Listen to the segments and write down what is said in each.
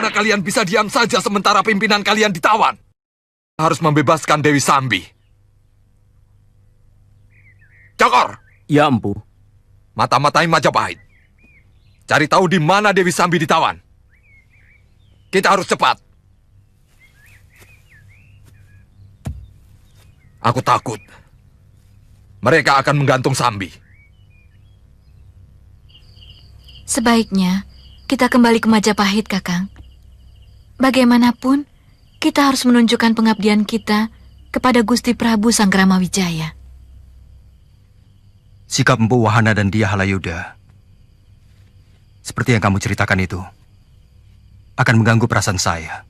Bagaimana kalian bisa diam saja sementara pimpinan kalian ditawan? Harus membebaskan Dewi Sambi. Cokor! Ya, Empu. Mata-matai Majapahit. Cari tahu di mana Dewi Sambi ditawan. Kita harus cepat. Aku takut mereka akan menggantung Sambi. Sebaiknya kita kembali ke Majapahit, Kakang. Bagaimanapun, kita harus menunjukkan pengabdian kita kepada Gusti Prabu Sanggramawijaya. Sikap Empu Wahana dan dia Halayuda, seperti yang kamu ceritakan itu, akan mengganggu perasaan saya.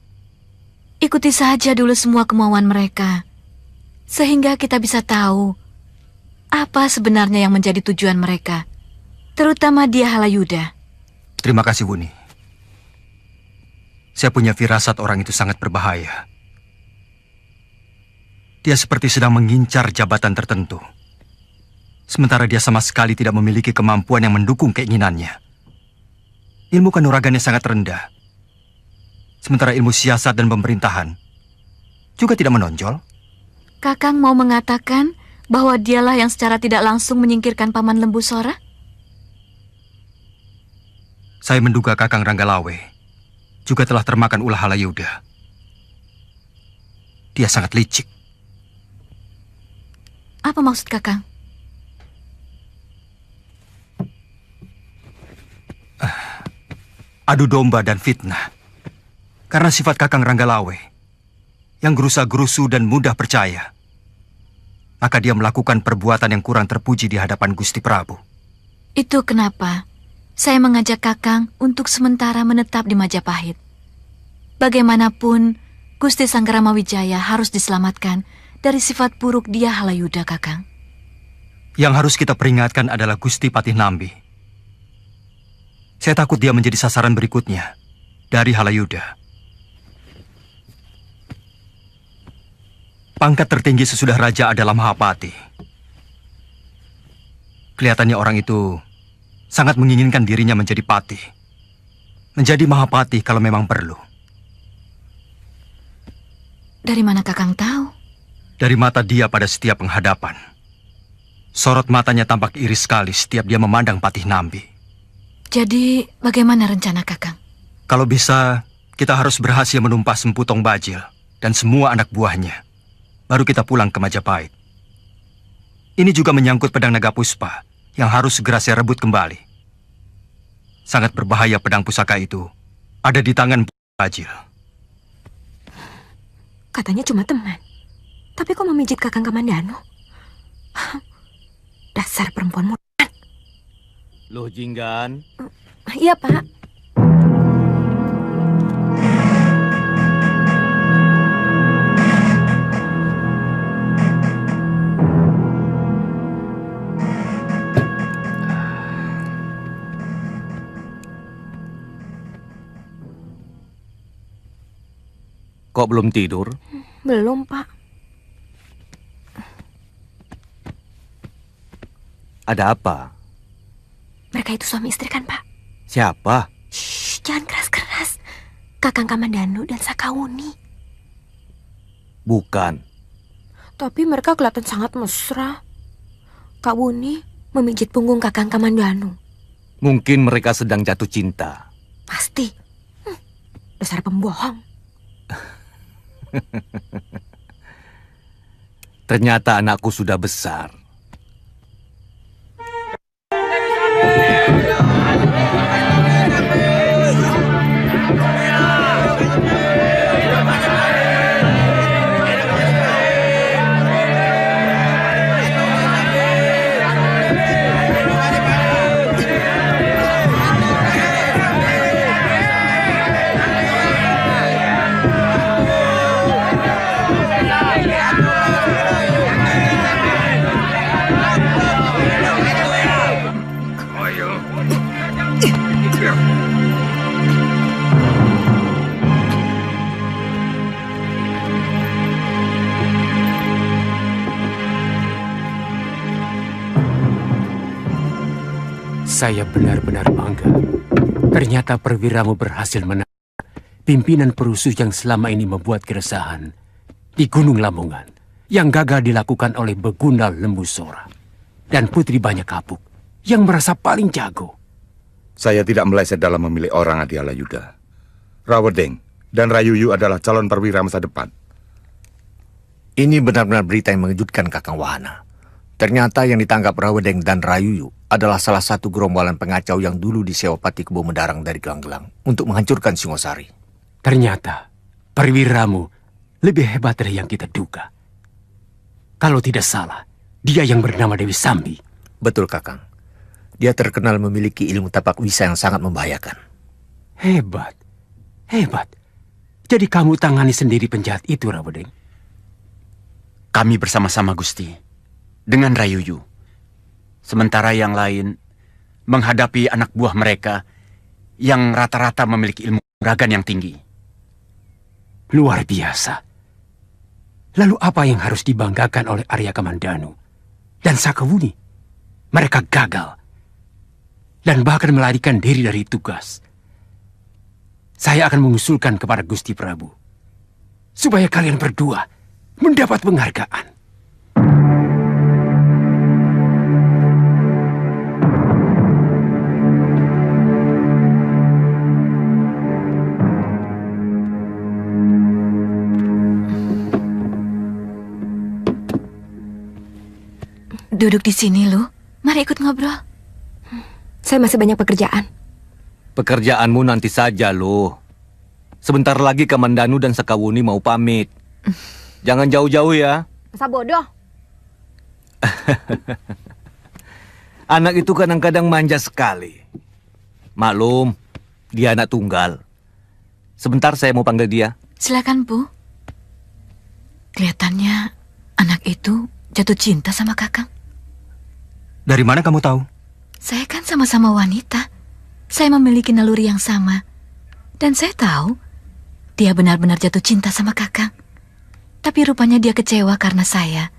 Ikuti saja dulu semua kemauan mereka, sehingga kita bisa tahu apa sebenarnya yang menjadi tujuan mereka, terutama dia Halayuda. Terima kasih, Wuni. Saya punya firasat orang itu sangat berbahaya. Dia seperti sedang mengincar jabatan tertentu, sementara dia sama sekali tidak memiliki kemampuan yang mendukung keinginannya. Ilmu kanuragannya sangat rendah, sementara ilmu siasat dan pemerintahan juga tidak menonjol. Kakang mau mengatakan bahwa dialah yang secara tidak langsung menyingkirkan Paman Lembu Sora? Saya menduga Kakang Ranggalawe juga telah termakan ulah Halayuda. Dia sangat licik. Apa maksud Kakang? Adu domba dan fitnah. Karena sifat Kakang Ranggalawe yang gerusa-gerusu dan mudah percaya, maka dia melakukan perbuatan yang kurang terpuji di hadapan Gusti Prabu. Itu kenapa saya mengajak Kakang untuk sementara menetap di Majapahit. Bagaimanapun, Gusti Sanggramawijaya harus diselamatkan dari sifat buruk dia Halayuda, Kakang. Yang harus kita peringatkan adalah Gusti Patih Nambi. Saya takut dia menjadi sasaran berikutnya dari Halayuda. Pangkat tertinggi sesudah raja adalah Mahapati. Kelihatannya orang itu sangat menginginkan dirinya menjadi patih. Menjadi Mahapati kalau memang perlu. Dari mana Kakang tahu? Dari mata dia pada setiap penghadapan. Sorot matanya tampak iri sekali setiap dia memandang Patih Nambi. Jadi, bagaimana rencana Kakang? Kalau bisa, kita harus berhasil menumpas Semputong Bajil dan semua anak buahnya. Baru kita pulang ke Majapahit. Ini juga menyangkut pedang naga puspa yang harus segera saya rebut kembali. Sangat berbahaya pedang pusaka itu ada di tangan Bajil. Katanya cuma teman. Tapi kok memijit Kakang Kamandanu? Dasar perempuan murahan. Loh, Jinggan. Iya, Pak. Kok belum tidur? Belum, Pak. Ada apa? Mereka itu suami istri kan, Pak? Siapa? Shh, jangan keras-keras. Kakang Kamandanu dan Sakawuni. Bukan. Tapi mereka kelihatan sangat mesra. Kak Wuni memijit punggung Kakang Kamandanu. Mungkin mereka sedang jatuh cinta. Pasti. Dasar pembohong. Ternyata anakku sudah besar. Saya benar-benar bangga. Ternyata perwiramu berhasil menang pimpinan perusuh yang selama ini membuat keresahan di Gunung Lamongan yang gagal dilakukan oleh Begundal Lembu Sora dan Putri Banyak Kapuk yang merasa paling jago. Saya tidak meleset dalam memilih orang, Adiala Yuda. Rawedeng dan Rayuyu adalah calon perwira masa depan. Ini benar-benar berita yang mengejutkan, Kakang Wahana. Ternyata yang ditangkap Rawedeng dan Rayuyu adalah salah satu gerombolan pengacau yang dulu disewa Pati Kebo Medarang dari Gelang-Gelang untuk menghancurkan Singosari. Ternyata perwiramu lebih hebat dari yang kita duga. Kalau tidak salah, dia yang bernama Dewi Sambi. Betul, Kakang. Dia terkenal memiliki ilmu tapak wisa yang sangat membahayakan. Hebat, hebat. Jadi kamu tangani sendiri penjahat itu, Rawedeng? Kami bersama-sama, Gusti, dengan Rayuyu. Sementara yang lain menghadapi anak buah mereka yang rata-rata memiliki ilmu kanuragan yang tinggi. Luar biasa. Lalu apa yang harus dibanggakan oleh Arya Kamandanu dan Sakawuni? Mereka gagal dan bahkan melarikan diri dari tugas. Saya akan mengusulkan kepada Gusti Prabu supaya kalian berdua mendapat penghargaan. Duduk di sini, Lu. Mari ikut ngobrol. Saya masih banyak pekerjaan. Pekerjaanmu nanti saja, loh. Sebentar lagi Kamandanu dan Sakawuni mau pamit. Jangan jauh-jauh ya. Masa bodoh. Anak itu kadang-kadang manja sekali. Maklum, dia anak tunggal. Sebentar saya mau panggil dia. Silakan, Bu. Kelihatannya anak itu jatuh cinta sama Kakang. Dari mana kamu tahu? Saya kan sama-sama wanita. Saya memiliki naluri yang sama. Dan saya tahu dia benar-benar jatuh cinta sama Kakang. Tapi rupanya dia kecewa karena saya.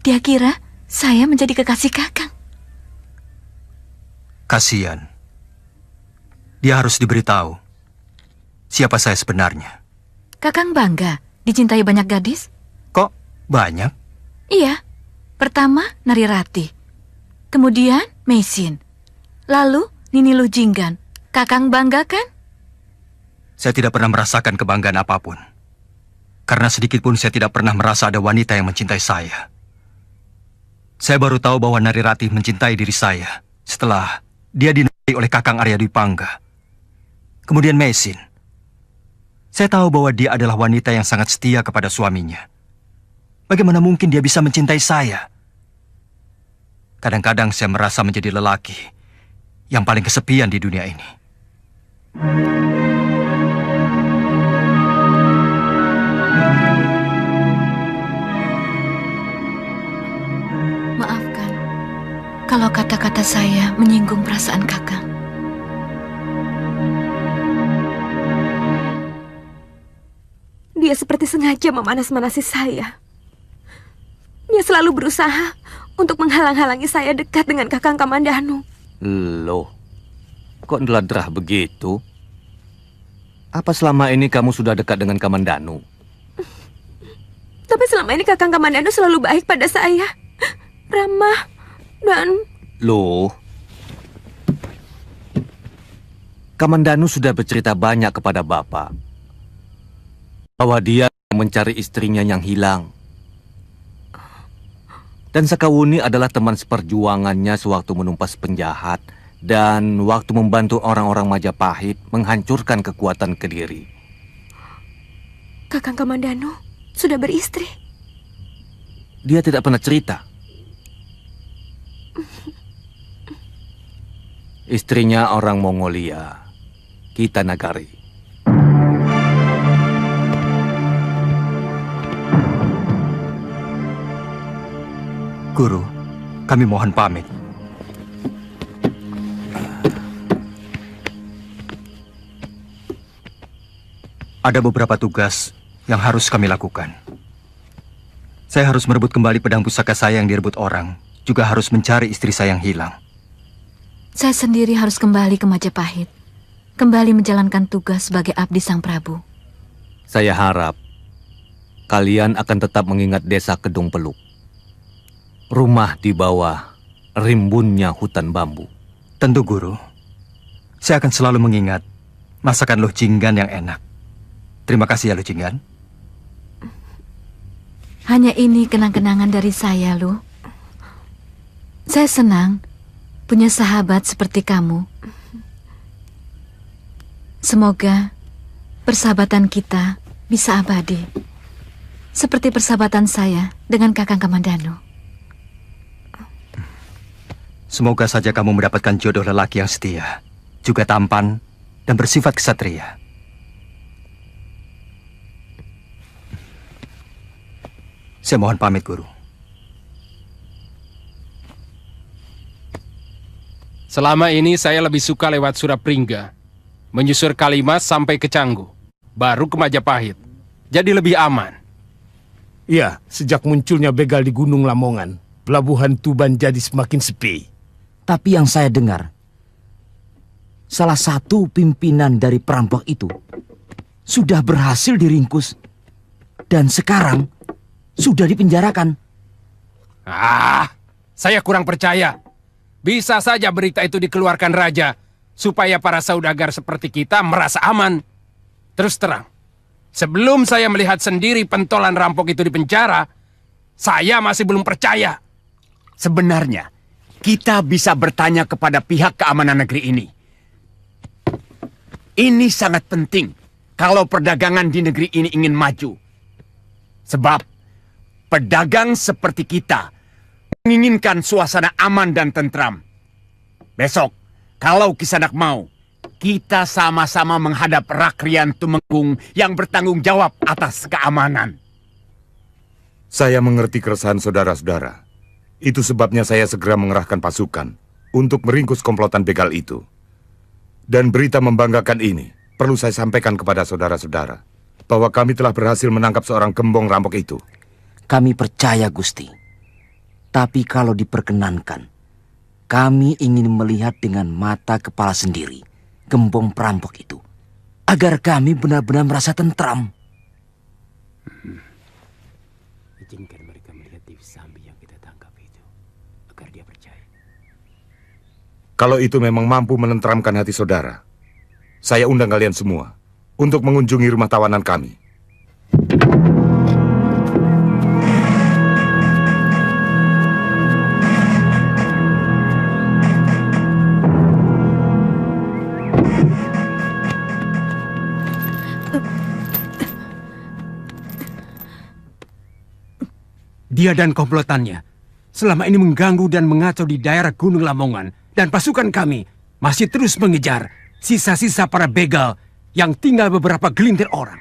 Dia kira saya menjadi kekasih Kakang. Kasian. Dia harus diberitahu siapa saya sebenarnya. Kakang bangga dicintai banyak gadis? Kok banyak? Iya. Pertama Nari Rati. Kemudian Mesin. Lalu Nini Lujinggan. Kakang bangga kan? Saya tidak pernah merasakan kebanggaan apapun. Karena sedikit pun saya tidak pernah merasa ada wanita yang mencintai saya. Saya baru tahu bahwa Nari Ratih mencintai diri saya setelah dia dinikahi oleh Kakang Arya Dwi Pangga. Kemudian Mesin. Saya tahu bahwa dia adalah wanita yang sangat setia kepada suaminya. Bagaimana mungkin dia bisa mencintai saya? Kadang-kadang saya merasa menjadi lelaki yang paling kesepian di dunia ini. Maafkan kalau kata-kata saya menyinggung perasaan Kakang. Dia seperti sengaja memanas-manasi saya. Dia selalu berusaha untuk menghalang-halangi saya dekat dengan Kakang Kamandanu. Loh, kok neladrah begitu? Apa selama ini kamu sudah dekat dengan Kamandanu? Tapi selama ini Kakang Kamandanu selalu baik pada saya. Ramah dan... Loh, Kamandanu sudah bercerita banyak kepada Bapak bahwa dia mencari istrinya yang hilang. Dan Sakawuni adalah teman seperjuangannya sewaktu menumpas penjahat dan waktu membantu orang-orang Majapahit menghancurkan kekuatan Kediri. Kakang Kamandanu sudah beristri. Dia tidak pernah cerita. Istrinya orang Mongolia, Kita Nagari. Guru, kami mohon pamit. Ada beberapa tugas yang harus kami lakukan. Saya harus merebut kembali pedang pusaka saya yang direbut orang, juga harus mencari istri saya yang hilang. Saya sendiri harus kembali ke Majapahit. kembali menjalankan tugas sebagai abdi Sang Prabu. Saya harap kalian akan tetap mengingat desa Kedung Peluk. Rumah di bawah rimbunnya hutan bambu. Tentu, Guru. Saya akan selalu mengingat masakan Luh Jinggan yang enak. Terima kasih ya, Luh Jinggan. Hanya ini kenang-kenangan dari saya, Luh. Saya senang punya sahabat seperti kamu. Semoga persahabatan kita bisa abadi. Seperti persahabatan saya dengan Kakang Kamandanu. Semoga saja kamu mendapatkan jodoh lelaki yang setia, juga tampan dan bersifat kesatria. Saya mohon pamit, Guru. Selama ini saya lebih suka lewat Surapringga, menyusur Kalimas sampai ke Canggu, baru ke Majapahit. Jadi lebih aman. Iya, sejak munculnya begal di Gunung Lamongan, pelabuhan Tuban jadi semakin sepi. Tapi yang saya dengar, salah satu pimpinan dari perampok itu sudah berhasil diringkus dan sekarang sudah dipenjarakan. Saya kurang percaya. Bisa saja berita itu dikeluarkan raja supaya para saudagar seperti kita merasa aman. Terus terang, sebelum saya melihat sendiri pentolan rampok itu di penjara, saya masih belum percaya. Sebenarnya, kita bisa bertanya kepada pihak keamanan negeri ini. Ini sangat penting kalau perdagangan di negeri ini ingin maju. Sebab pedagang seperti kita menginginkan suasana aman dan tentram. Besok, kalau Kisanak mau, kita sama-sama menghadap Rakrian Tumenggung yang bertanggung jawab atas keamanan. Saya mengerti keresahan saudara-saudara. Itu sebabnya saya segera mengerahkan pasukan untuk meringkus komplotan begal itu. Dan berita membanggakan ini perlu saya sampaikan kepada saudara-saudara bahwa kami telah berhasil menangkap seorang gembong rampok itu. Kami percaya, Gusti. Tapi kalau diperkenankan, kami ingin melihat dengan mata kepala sendiri gembong perampok itu, agar kami benar-benar merasa tentram. Izinkan mereka melihat Dewi Sambi yang kita tangkap itu, agar dia percaya. Kalau itu memang mampu menenteramkan hati saudara, saya undang kalian semua untuk mengunjungi rumah tawanan kami. Dia dan komplotannya selama ini mengganggu dan mengacau di daerah Gunung Lamongan, dan pasukan kami masih terus mengejar sisa-sisa para begal yang tinggal beberapa gelintir orang.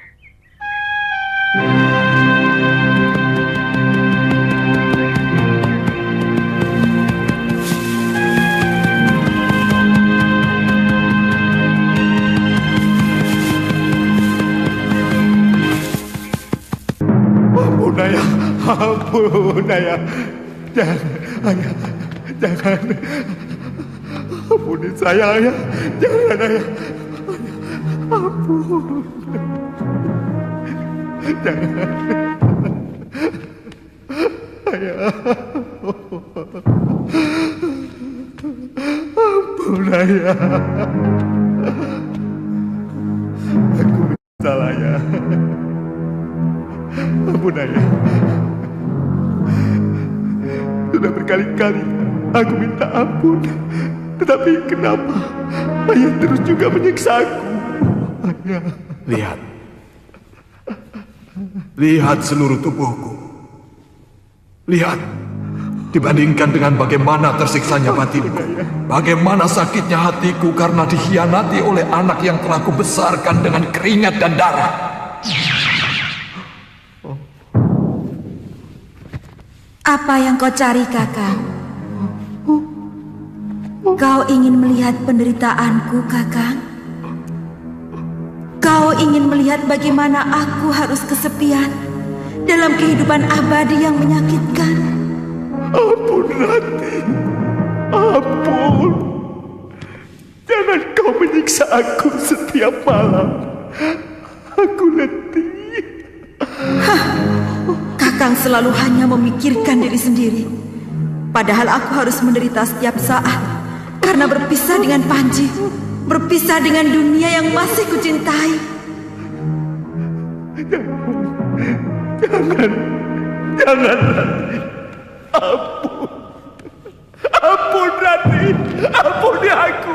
Ampun, Ayah. Ampun, Ayah. Jangan, Ayah. Jangan. Ampuni saya, Ayah. Jangan, Ayah. Ampun. Jangan. Ayah. Ampun, Ayah. Aku salah, Ayah. Ampun, Ayah. Sudah berkali-kali aku minta ampun, tetapi kenapa Ayah terus juga menyiksa aku? Ayah. Lihat seluruh tubuhku. Lihat, dibandingkan dengan bagaimana tersiksanya batinku, bagaimana sakitnya hatiku karena dikhianati oleh anak yang telah kubesarkan dengan keringat dan darah. Apa yang kau cari, Kakang? Kau ingin melihat penderitaanku, Kakang? Kau ingin melihat bagaimana aku harus kesepian dalam kehidupan abadi yang menyakitkan? Ampun, Rati. Ampun. Jangan kau menyiksa aku setiap malam. Aku letih. Kakang selalu hanya memikirkan diri sendiri. Padahal aku harus menderita setiap saat karena berpisah dengan Panji, berpisah dengan dunia yang masih kucintai. Jangan, Rati. Ampun Rati. Ampuni aku.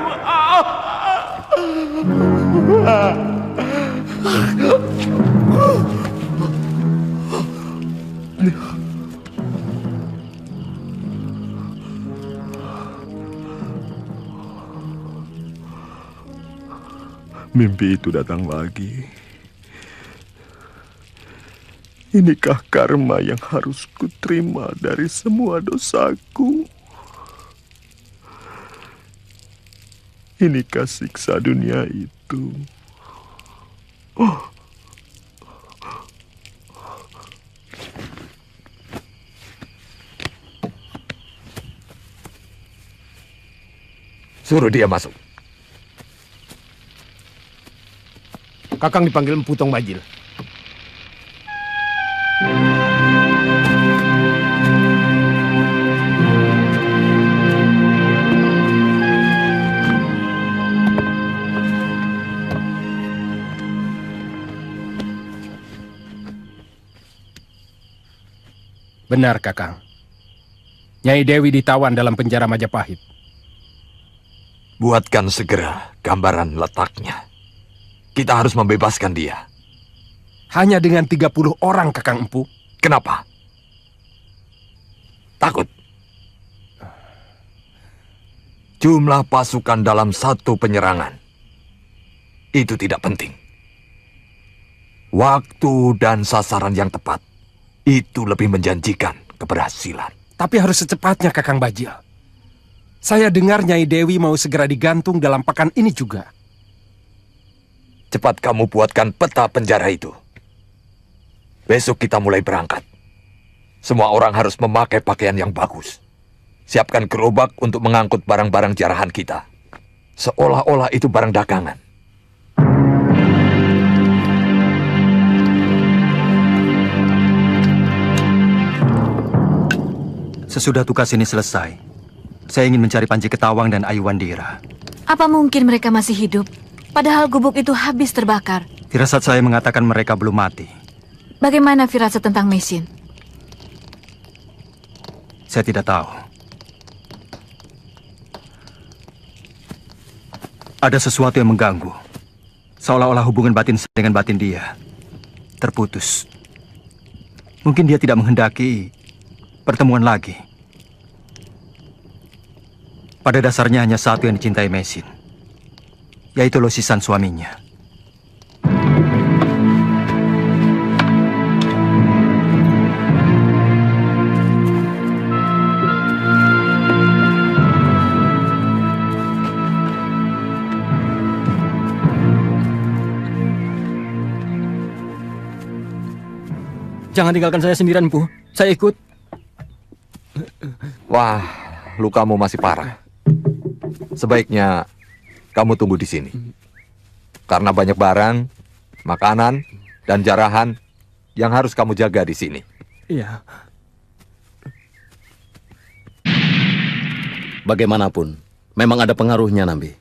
Mimpi itu datang lagi. Inikah karma yang harus kuterima dari semua dosaku? Inikah siksa dunia itu? Oh. Suruh dia masuk. Kakang dipanggil Empu Tong Bajil. Benar, Kakang. Nyai Dewi ditawan dalam penjara Majapahit. Buatkan segera gambaran letaknya. Kita harus membebaskan dia. Hanya dengan 30 orang, Kakang Empu. Kenapa? Takut? Jumlah pasukan dalam satu penyerangan itu tidak penting. Waktu dan sasaran yang tepat itu lebih menjanjikan keberhasilan. Tapi harus secepatnya, Kakang Bajil. Saya dengar Nyai Dewi mau segera digantung dalam pekan ini juga. Cepat kamu buatkan peta penjara itu. Besok kita mulai berangkat. Semua orang harus memakai pakaian yang bagus. Siapkan gerobak untuk mengangkut barang-barang jarahan kita. Seolah-olah itu barang dagangan. Sesudah tugas ini selesai, saya ingin mencari Panji Ketawang dan Ayu Wandira. Apa mungkin mereka masih hidup? Padahal gubuk itu habis terbakar. Firasat saya mengatakan mereka belum mati. Bagaimana firasat tentang Mesin? Saya tidak tahu. Ada sesuatu yang mengganggu. Seolah-olah hubungan batin saya dengan batin dia terputus. Mungkin dia tidak menghendaki pertemuan lagi. Pada dasarnya hanya satu yang dicintai Mesin, yaitu Losisan suaminya. Jangan tinggalkan saya sendirian, Bu. Saya ikut. Wah, lukamu masih parah. Sebaiknya kamu tunggu di sini. Karena banyak barang, makanan, dan jarahan yang harus kamu jaga di sini. Iya. Bagaimanapun, memang ada pengaruhnya, Nambi.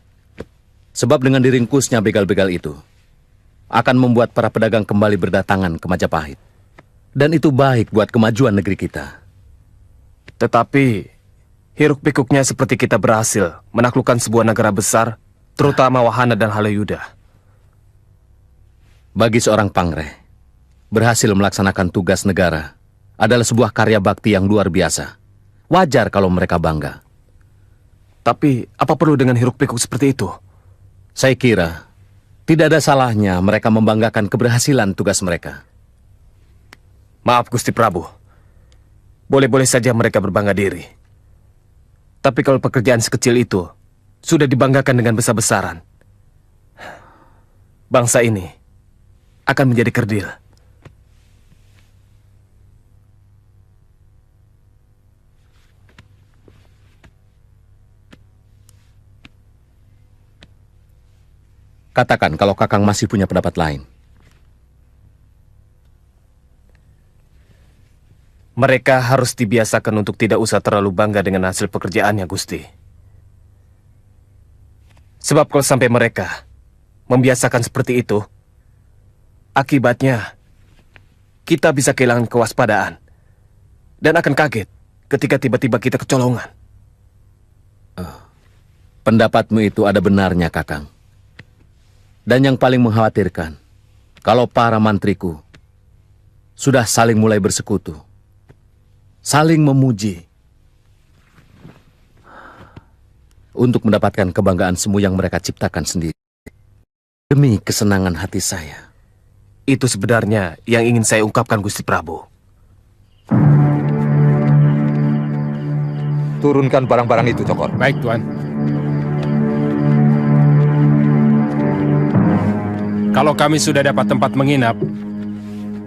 Sebab dengan diringkusnya begal-begal itu, akan membuat para pedagang kembali berdatangan ke Majapahit. Dan itu baik buat kemajuan negeri kita. Tetapi, hiruk-pikuknya seperti kita berhasil menaklukkan sebuah negara besar, terutama Wahana dan Halayuda. Bagi seorang pangreh, berhasil melaksanakan tugas negara adalah sebuah karya bakti yang luar biasa. Wajar kalau mereka bangga. Tapi, apa perlu dengan hiruk-pikuk seperti itu? Saya kira, tidak ada salahnya mereka membanggakan keberhasilan tugas mereka. Maaf, Gusti Prabu. Boleh-boleh saja mereka berbangga diri. Tapi kalau pekerjaan sekecil itu sudah dibanggakan dengan besar-besaran, bangsa ini akan menjadi kerdil. Katakan kalau Kakang masih punya pendapat lain. Mereka harus dibiasakan untuk tidak usah terlalu bangga dengan hasil pekerjaannya, Gusti. Sebab kalau sampai mereka membiasakan seperti itu, akibatnya kita bisa kehilangan kewaspadaan dan akan kaget ketika tiba-tiba kita kecolongan. Pendapatmu itu ada benarnya, Kakang. Dan yang paling mengkhawatirkan, kalau para mantriku sudah saling mulai bersekutu, saling memuji, untuk mendapatkan kebanggaan semu yang mereka ciptakan sendiri, demi kesenangan hati saya. Itu sebenarnya yang ingin saya ungkapkan, Gusti Prabu. Turunkan barang-barang itu, Cokor. Baik, Tuan. Kalau kami sudah dapat tempat menginap,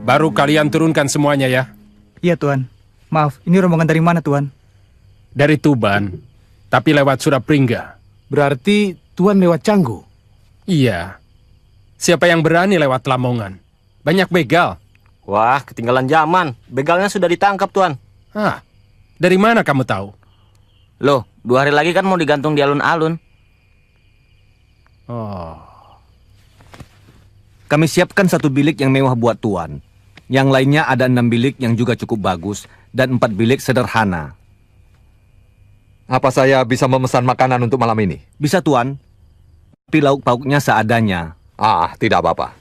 baru kalian turunkan semuanya ya. Iya, Tuan. Maaf, ini rombongan dari mana, Tuan? Dari Tuban, tapi lewat Surapringga. Berarti Tuan lewat Canggu? Iya. Siapa yang berani lewat Lamongan? Banyak begal. Wah, ketinggalan zaman. Begalnya sudah ditangkap, Tuan. Hah, dari mana kamu tahu? Loh, 2 hari lagi kan mau digantung di alun-alun. Oh. Kami siapkan 1 bilik yang mewah buat Tuan. Yang lainnya ada 6 bilik yang juga cukup bagus dan 4 bilik sederhana. Apa saya bisa memesan makanan untuk malam ini? Bisa, Tuan. Tapi lauk pauknya seadanya. Tidak apa-apa.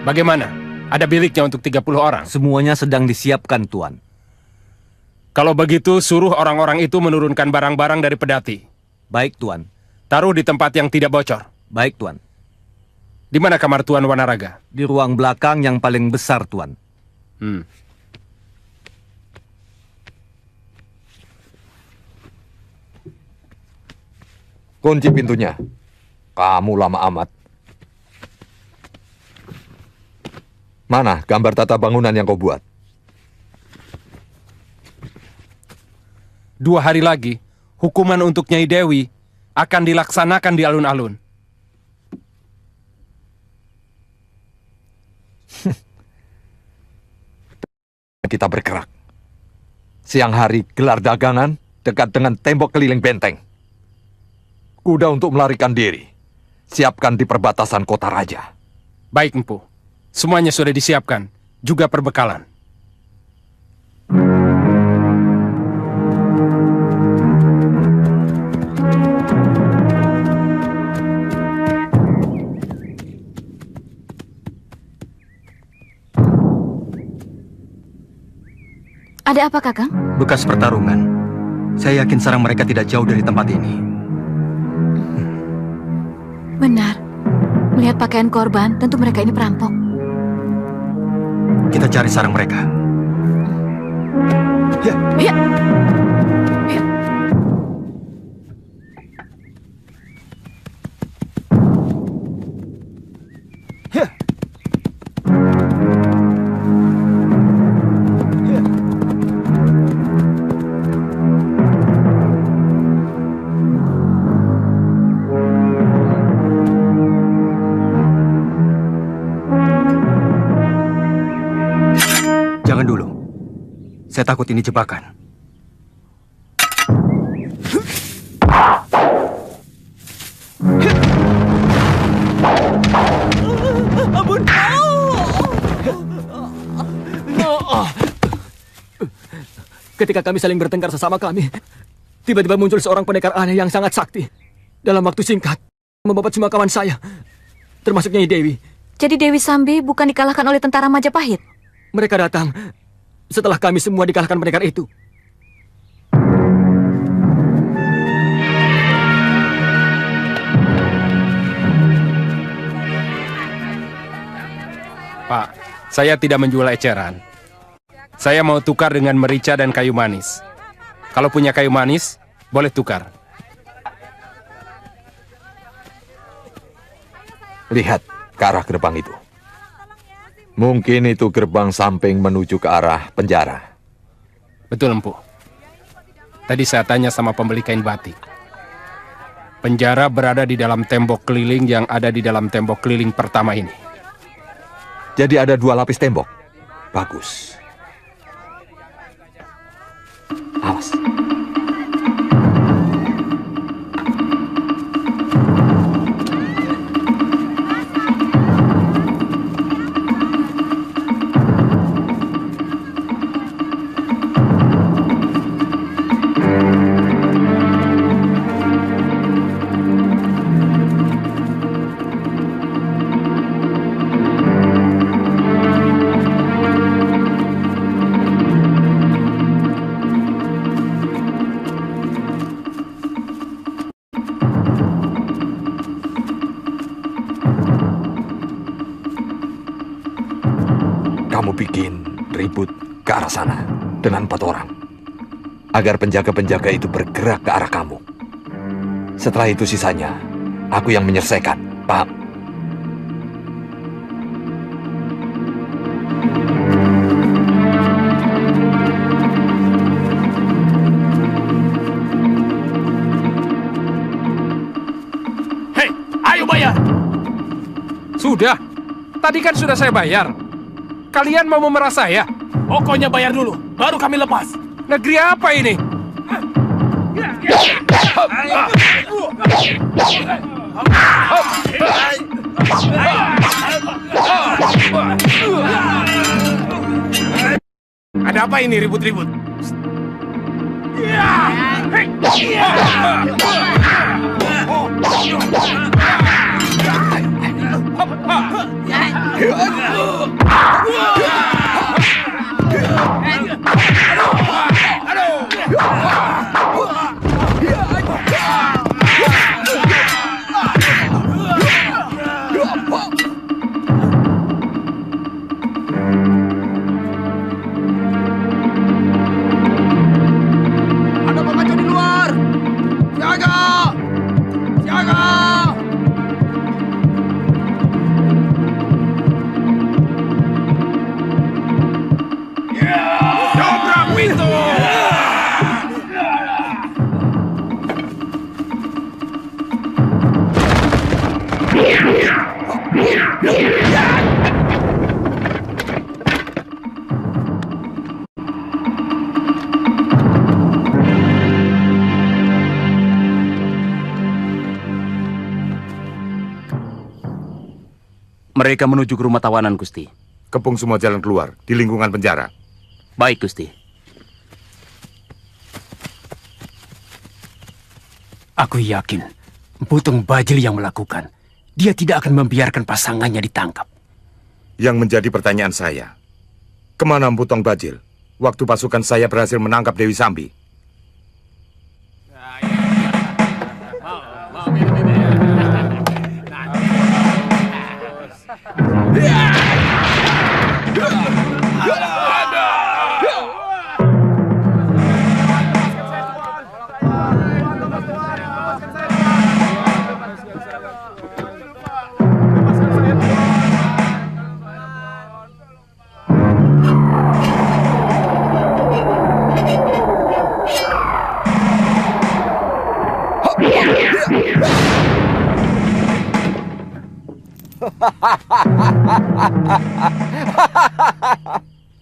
Bagaimana? Ada biliknya untuk 30 orang? Semuanya sedang disiapkan, Tuan. Kalau begitu, suruh orang-orang itu menurunkan barang-barang dari pedati. Baik, Tuan. Taruh di tempat yang tidak bocor. Baik, Tuan. Di mana kamar Tuan Wanaraga? Di ruang belakang yang paling besar, Tuan. Kunci pintunya. Kamu lama amat. Mana gambar tata bangunan yang kau buat? 2 hari lagi, hukuman untuk Nyai Dewi akan dilaksanakan di alun-alun. Kita bergerak. Siang hari gelar dagangan dekat dengan tembok keliling benteng. Kuda untuk melarikan diri. Siapkan di perbatasan kota raja. Baik, Empu. Semuanya sudah disiapkan, juga perbekalan. Ada apa, Kakang? Bekas pertarungan. Saya yakin sarang mereka tidak jauh dari tempat ini. Benar. Melihat pakaian korban, tentu mereka ini perampok. Kita cari sarang mereka. Ya. Ya. Ya. Ya. Jangan dulu. Saya takut ini jebakan. Ampun! Ketika kami saling bertengkar sesama kami, tiba-tiba muncul seorang pendekar aneh yang sangat sakti. Dalam waktu singkat, membabat semua kawan saya, termasuk Nyai Dewi. Jadi Dewi Sambi bukan dikalahkan oleh tentara Majapahit? Mereka datang setelah kami semua dikalahkan pendekar itu. Pak, saya tidak menjual eceran. Saya mau tukar dengan merica dan kayu manis. Kalau punya kayu manis, boleh tukar. Lihat ke arah gerbang itu. Mungkin itu gerbang samping menuju ke arah penjara. Betul, Empu. Tadi saya tanya sama pembeli kain batik. Penjara berada di dalam tembok keliling yang ada di dalam tembok keliling pertama ini. Jadi ada 2 lapis tembok. Bagus. Awas. Kamu bikin ribut ke arah sana dengan 4 orang. Agar penjaga-penjaga itu bergerak ke arah kamu. Setelah itu sisanya, aku yang menyelesaikan. Paham? Hei, ayo bayar! Sudah. Tadi kan sudah saya bayar. Kalian mau memerah saya? Pokoknya bayar dulu, baru kami lepas. Negeri apa ini? Ada apa ini ribut-ribut? Ada pengacau di luar. Siaga! Siaga! Dobrak pintu! Mereka menuju ke rumah tawanan, Gusti. Kepung semua jalan keluar di lingkungan penjara. Baik, Gusti. Aku yakin Emputong Bajil yang melakukan. Dia tidak akan membiarkan pasangannya ditangkap. Yang menjadi pertanyaan saya, kemana Emputong Bajil waktu pasukan saya berhasil menangkap Dewi Sambi?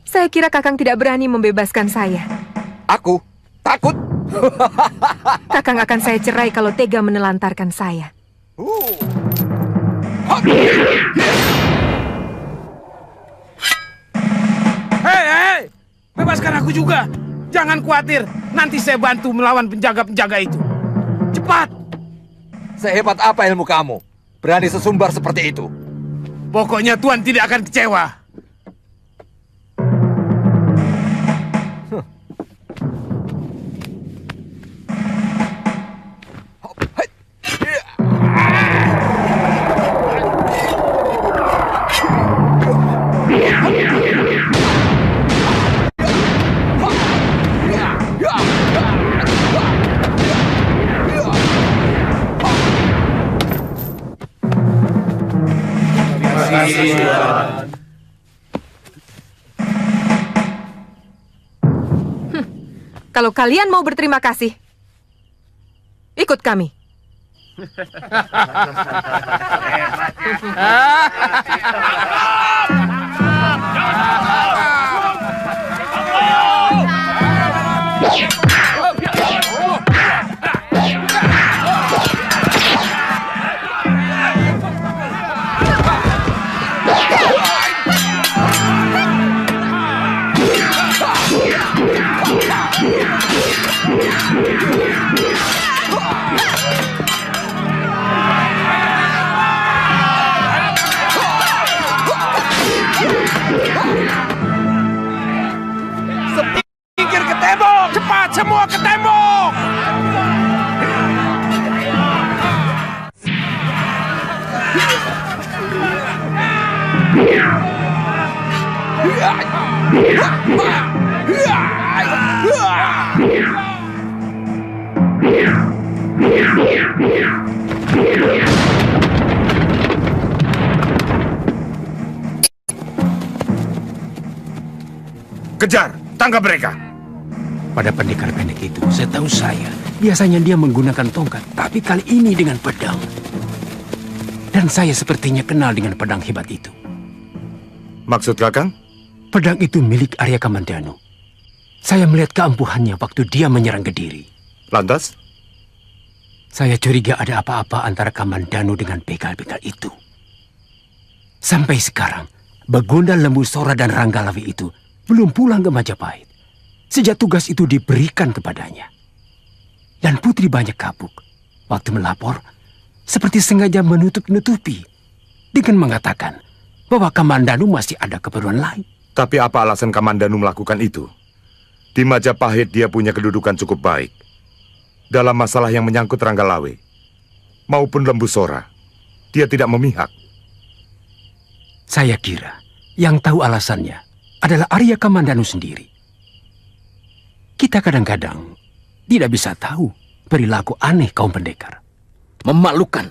Saya kira Kakang tidak berani membebaskan saya. Aku takut. Kakang akan saya cerai kalau tega menelantarkan saya. Hei, bebaskan aku juga. Jangan khawatir, nanti saya bantu melawan penjaga-penjaga itu. Cepat! Sehebat apa ilmu kamu? Berani sesumbar seperti itu? Pokoknya Tuan tidak akan kecewa. Kalau kalian mau berterima kasih, ikut kami. Pinggir ke tembok, cepat semua ke tembok. Kejar, tangkap mereka. Pada pendekar pendek itu, setahu saya, biasanya dia menggunakan tongkat, tapi kali ini dengan pedang. Dan saya sepertinya kenal dengan pedang hebat itu. Maksud Kakang? Pedang itu milik Arya Kamandanu. Saya melihat keampuhannya waktu dia menyerang Kediri. Lantas? Saya curiga ada apa-apa antara Kamandanu dengan begal-begal itu. Sampai sekarang, Bagunda, Lembu Sora, dan Ranggalawi itu belum pulang ke Majapahit sejak tugas itu diberikan kepadanya. Dan Putri Banyak Kapuk waktu melapor seperti sengaja menutup-nutupi dengan mengatakan bahwa Kamandanu masih ada keperluan lain. Tapi apa alasan Kamandanu melakukan itu? Di Majapahit dia punya kedudukan cukup baik. Dalam masalah yang menyangkut Ranggalawe maupun Lembu Sora, dia tidak memihak. Saya kira yang tahu alasannya adalah Arya Kamandanu sendiri. Kita kadang-kadang tidak bisa tahu perilaku aneh kaum pendekar. Memalukan.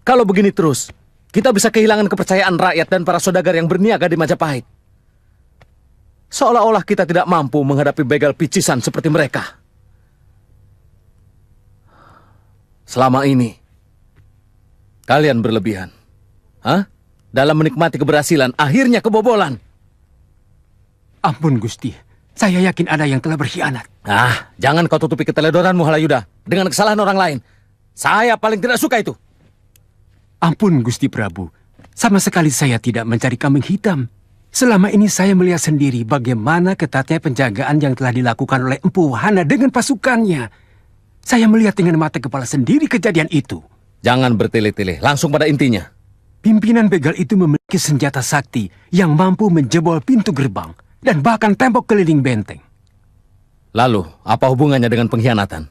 Kalau begini terus, kita bisa kehilangan kepercayaan rakyat dan para saudagar yang berniaga di Majapahit. Seolah-olah kita tidak mampu menghadapi begal picisan seperti mereka. Selama ini, kalian berlebihan. Dalam menikmati keberhasilan, akhirnya kebobolan. Ampun Gusti, saya yakin ada yang telah berkhianat. Jangan kau tutupi keteledoranmu, Halayuda, dengan kesalahan orang lain. Saya paling tidak suka itu. Ampun Gusti Prabu, sama sekali saya tidak mencari kambing hitam. Selama ini saya melihat sendiri bagaimana ketatnya penjagaan yang telah dilakukan oleh Empu Wahana dengan pasukannya. Saya melihat dengan mata kepala sendiri kejadian itu. Jangan bertele-tele, langsung pada intinya. Pimpinan begal itu memiliki senjata sakti yang mampu menjebol pintu gerbang dan bahkan tembok keliling benteng. Lalu, apa hubungannya dengan pengkhianatan?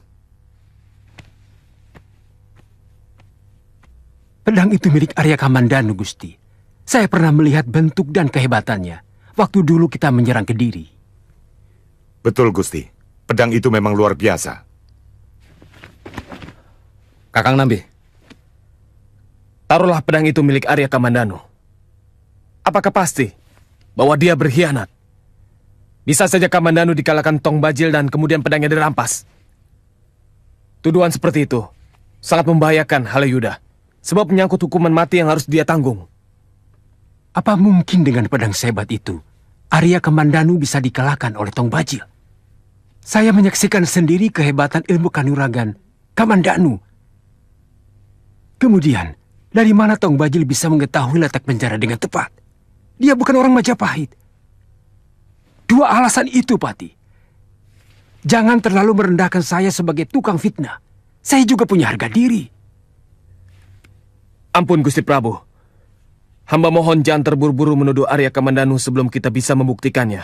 Pedang itu milik Arya Kamandanu, Gusti. Saya pernah melihat bentuk dan kehebatannya waktu dulu kita menyerang Kediri. Betul, Gusti. Pedang itu memang luar biasa. Kakang Nambi, taruhlah pedang itu milik Arya Kamandanu. Apakah pasti bahwa dia berkhianat? Bisa saja Kamandanu dikalahkan Tong Bajil dan kemudian pedangnya dirampas. Tuduhan seperti itu sangat membahayakan Halayuda, sebab menyangkut hukuman mati yang harus dia tanggung. Apa mungkin dengan pedang sehebat itu, Arya Kamandanu bisa dikalahkan oleh Tong Bajil? Saya menyaksikan sendiri kehebatan ilmu kanuragan Kamandanu. Kemudian, dari mana Tong Bajil bisa mengetahui letak penjara dengan tepat? Dia bukan orang Majapahit. Dua alasan itu, Pati. Jangan terlalu merendahkan saya sebagai tukang fitnah. Saya juga punya harga diri. Ampun Gusti Prabu. Hamba mohon jangan terburu-buru menuduh Arya Kamandanu sebelum kita bisa membuktikannya.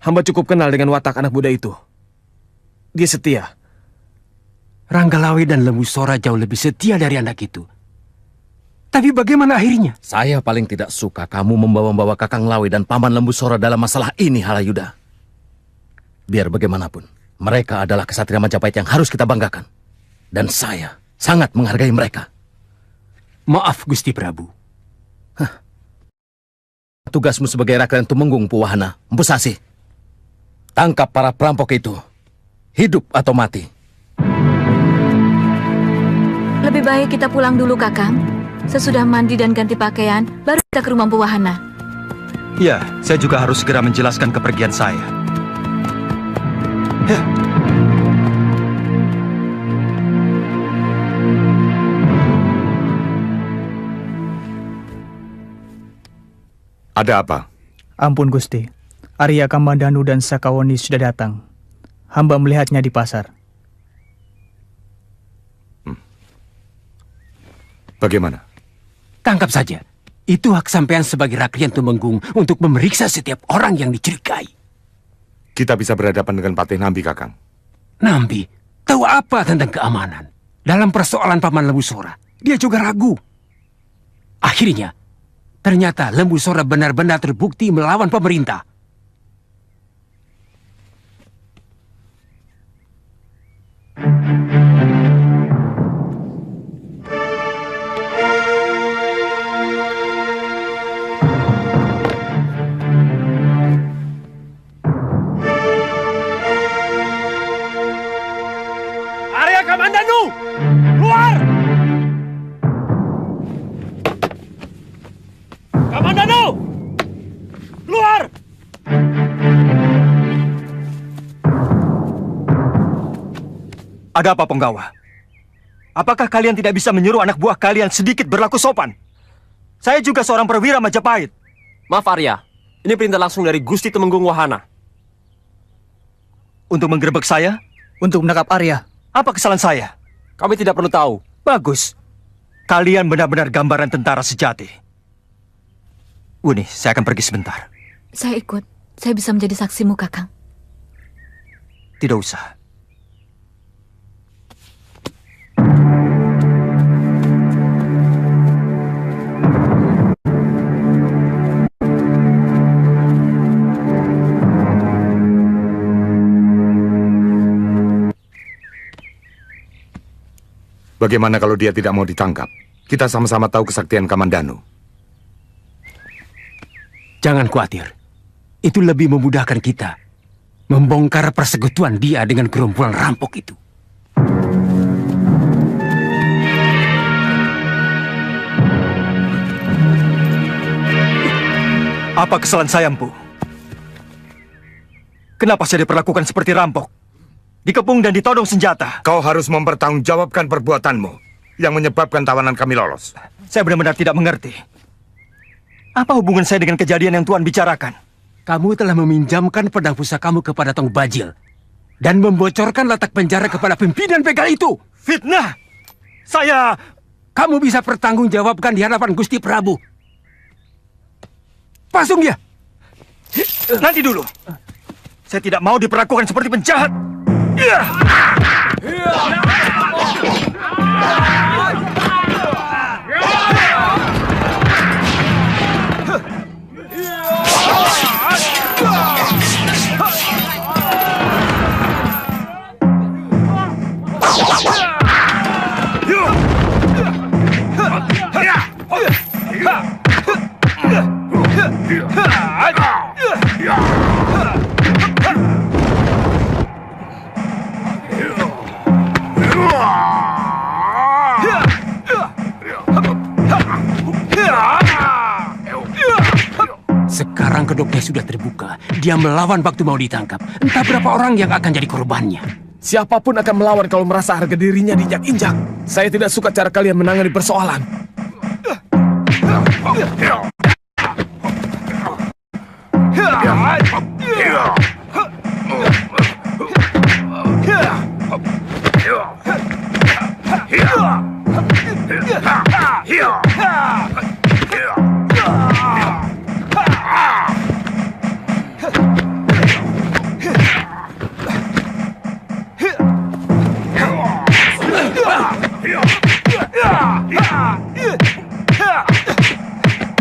Hamba cukup kenal dengan watak anak muda itu. Dia setia. Ranggalawe dan Lembu Sora jauh lebih setia dari anak itu. Tapi bagaimana akhirnya? Saya paling tidak suka kamu membawa-bawa Kakang Lawe dan Paman Lembu Sora dalam masalah ini, Halayuda. Biar bagaimanapun, mereka adalah kesatria Majapahit yang harus kita banggakan. Dan saya sangat menghargai mereka. Maaf, Gusti Prabu. Tugasmu sebagai Rakyat Tumenggung, Empu Wahana, Empu Sasi. Tangkap para perampok itu. Hidup atau mati. Lebih baik kita pulang dulu, Kakang. Sesudah mandi dan ganti pakaian, baru kita ke rumah Mpu Wahana. Iya, saya juga harus segera menjelaskan kepergian saya. Ya. Ada apa? Ampun Gusti, Arya Kamandanu dan Sakawuni sudah datang. Hamba melihatnya di pasar. Bagaimana? Tangkap saja. Itu hak sampean sebagai Raklian Tumenggung untuk memeriksa setiap orang yang dicurigai. Kita bisa berhadapan dengan Patih Nambi, Kakang. Nambi, tahu apa tentang keamanan? Dalam persoalan Paman Lembu Sora, dia juga ragu. Akhirnya, ternyata Lembu Sora benar-benar terbukti melawan pemerintah. Arya Kamandanu, keluar! Kamandanu, keluar! Ada apa, Penggawa? Apakah kalian tidak bisa menyuruh anak buah kalian sedikit berlaku sopan? Saya juga seorang perwira Majapahit. Maaf Arya, ini perintah langsung dari Gusti Tumenggung Wahana. Untuk menggerebek saya? Untuk menangkap Arya. Apa kesalahan saya? Kami tidak perlu tahu. Bagus. Kalian benar-benar gambaran tentara sejati. Wuni, saya akan pergi sebentar. Saya ikut. Saya bisa menjadi saksimu, Kakang. Tidak usah. Bagaimana kalau dia tidak mau ditangkap? Kita sama-sama tahu kesaktian Kamandanu. Jangan khawatir. Itu lebih memudahkan kita membongkar persekutuan dia dengan gerombolan rampok itu. Apa kesalahan saya, Mpu? Kenapa saya diperlakukan seperti rampok? Dikepung dan ditodong senjata. Kau harus mempertanggungjawabkan perbuatanmu yang menyebabkan tawanan kami lolos. Saya benar-benar tidak mengerti. Apa hubungan saya dengan kejadian yang Tuan bicarakan? Kamu telah meminjamkan pedang pusakamu kepada Tong Bajil dan membocorkan letak penjara kepada pimpinan begal itu. Fitnah! Saya... Kamu bisa pertanggungjawabkan di hadapan Gusti Prabu. Pasung dia! Nanti dulu. Saya tidak mau diperlakukan seperti penjahat. Sekarang kedoknya sudah terbuka. Dia melawan waktu mau ditangkap. Entah berapa orang yang akan jadi korbannya. Siapapun akan melawan kalau merasa harga dirinya diinjak-injak. Saya tidak suka cara kalian menangani persoalan.